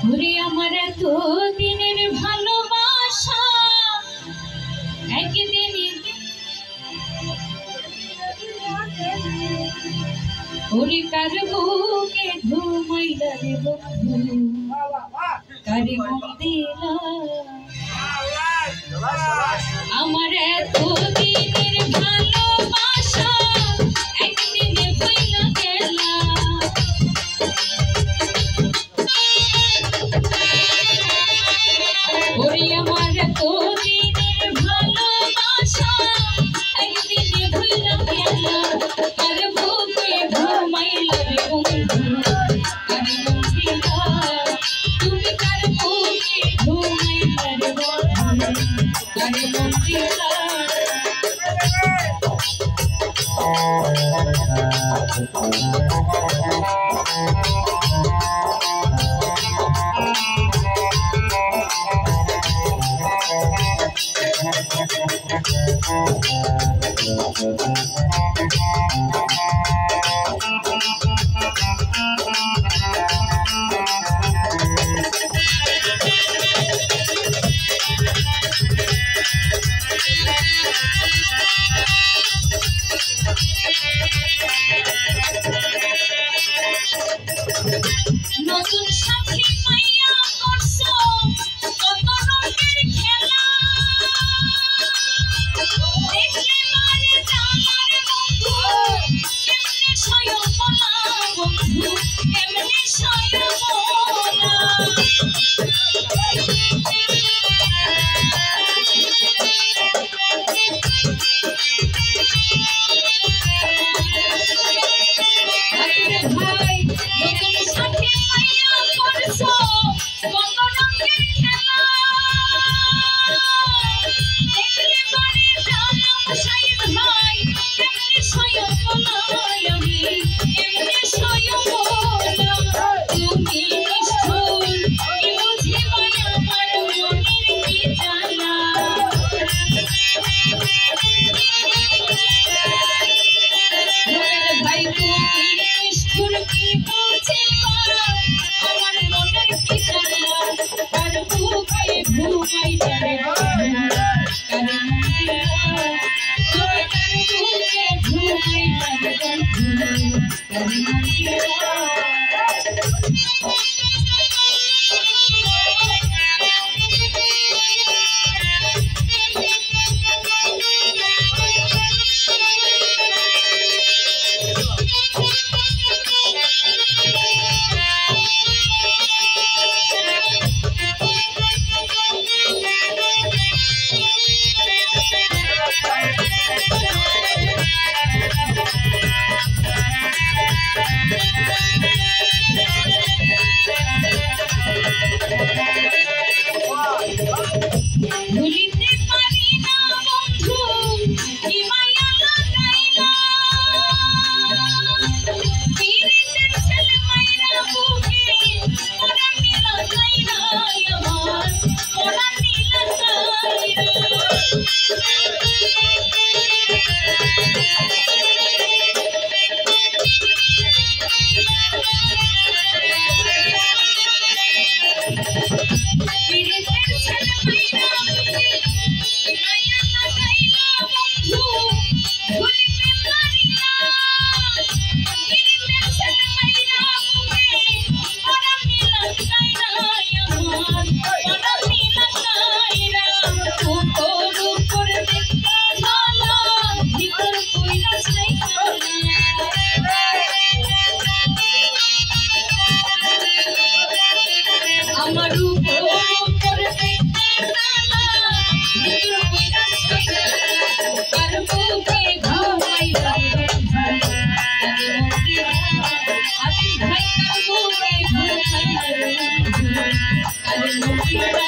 ওরে আমার এত দিনের ভালোবাসা একদিন ওরে কার বুকে ঘুমাইলা রে বন্ধু কারে মন দিলা আমার এত দিনের ভালোবাসা একদিনে বইলা গেলা ওরে আমার এত দিনের ভালোবাসা একদিনে বইলা গেলা কার বুকে ঘুমাইলা রে বন্ধু কারে মন দিলা তুমি কার বুকে ঘুমাইলা রে বন্ধু কারে মন দিলা নতুন সাথী পাইয়া করছো কত রঙের খেলা দেখলে মারে জানার বন্ধু কেমনে সয়মনা বন্ধু কেমনে সয়মনা ভাই নতুন সাথী পাইয়া করছো কত রঙের খেলা দেখলে মারে জানাম সাইদ ভাই কেমনে সয়মনায় আমি কেমনে সয়মনা তুমি নিষ্ঠুর কি বুঝিবাই আমার মনের কি জানা ভাই তুমি নিষ্ঠুর কি বুঝিবা আমার মনের কি জানা কার বুকে ঘুমাইলা রে বন্ধু কারে মন দিলা তুমি কার বুকে ঘুমাইলা রে বন্ধু কারে মন দিলা ভুলিতে পারি না বন্ধু কি মায়া লাগাইলা পীড়িতের ছেলে মাইরা বুকে পরাণী লাগাইলা আমার পরাণী লাগাইলা পীড়িতের ছেলে মাইরা বুকে মায়া লাগাইলা বন্ধু ভুলিতে পারি না পীড়িতের ছেলে মাইরা বুকে পরাণী লাগাইলা আমার পরাণী লাগাইলা উপর উপর দেখতে ভালো ভিতর কইরা সাইকেল আমার উপর উপর দেখতে ভালো ভিতর কইরা সাইকেল কার বুকে ঘুমাইলা রে বন্ধু কারে মন দিলা আমি ভাই কার বুকে ঘুমাইলা রে বন্ধু কারে মন দিলা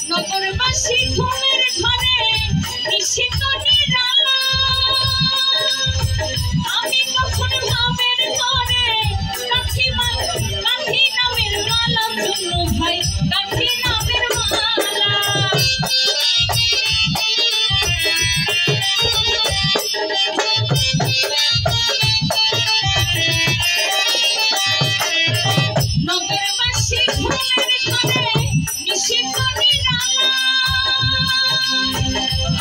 নগরবাসী ঘুমের ঘরে নিশিত নিরালা আমি কখন ভাবের ঘরে কাঠি নামের মালা জন্য ভাই কাঠি নামের মালা নগরবাসী ঘুমের ঘরে নিশিত নিরালা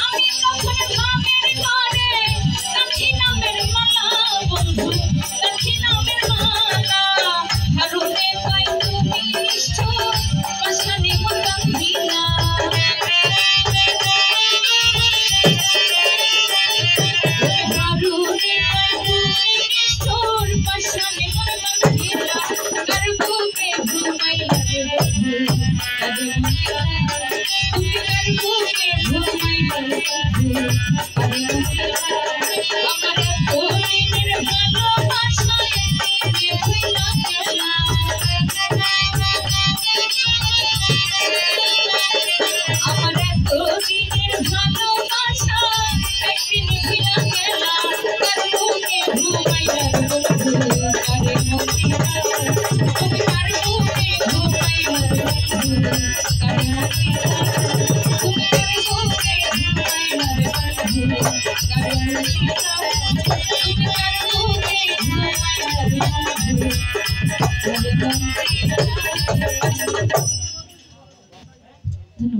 আমি কখন ভাবের ঘরে কাঠি নামের মালা বন্ধু কাঠি নামের মালা হারুনে তাই তুমি নিষ্ঠুর পাশানি মন গান্ধিলা হারুনে তাই তুমি নিষ্ঠুর পাশানি মন গান্ধিলা কার বুকে ঘুমাইলা রে বন্ধু তুমি কার বুকে ঘুমাইলা রে বন্ধু আমার তোরিনের ভালোবাসা একদিনে ভুইলা গেলা আমার তোরিনের ভালোবাসা একদিনে ভুইলা গেলা কার বুকে ঘুমাইলা রে বন্ধু কারে মতিরা তুমি কার বুকে ঘুমাইলা রে বন্ধু কারে মতিরা তুমি কার বুকে ঘুমাইলা রে বন্ধু কারে মতিরা তুমি কার বুকে ঘুমাইলা রে বন্ধু কারে মতিরা। ধন্যবাদ।